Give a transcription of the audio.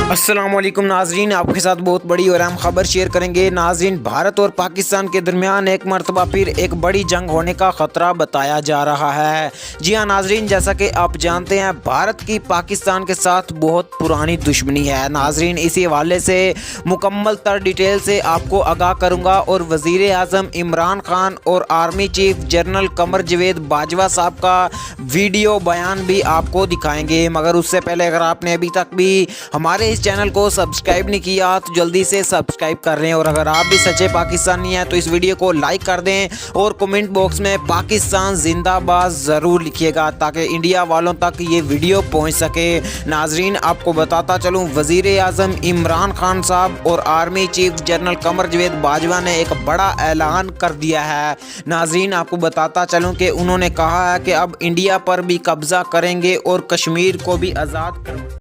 अस्सलाम वालेकुम नाजरीन, आपके साथ बहुत बड़ी और अहम खबर शेयर करेंगे। नाजरीन, भारत और पाकिस्तान के दरमियान एक मरतबा फिर एक बड़ी जंग होने का ख़तरा बताया जा रहा है। जी हाँ नाजरीन, जैसा कि आप जानते हैं भारत की पाकिस्तान के साथ बहुत पुरानी दुश्मनी है। नाजरीन, इसी हवाले से मुकम्मल तर डिटेल से आपको आगाह करूँगा और वज़ीर आज़म इमरान खान और आर्मी चीफ जनरल कमर जवेद बाजवा साहब का वीडियो बयान भी आपको दिखाएंगे। मगर उससे पहले अगर आपने अभी तक भी हमारे इस चैनल को सब्सक्राइब नहीं किया तो जल्दी से सब्सक्राइब कर लें, और अगर आप भी सच्चे पाकिस्तानी हैं तो इस वीडियो को लाइक कर दें और कमेंट बॉक्स में पाकिस्तान जिंदाबाद ज़रूर लिखिएगा ताकि इंडिया वालों तक ये वीडियो पहुंच सके। नाजरीन, आपको बताता चलूं, वज़ीर आज़म इमरान खान साहब और आर्मी चीफ जनरल कमर जवेद बाजवा ने एक बड़ा ऐलान कर दिया है। नाजरीन, आपको बताता चलूं कि उन्होंने कहा है कि अब इंडिया पर भी कब्ज़ा करेंगे और कश्मीर को भी आज़ाद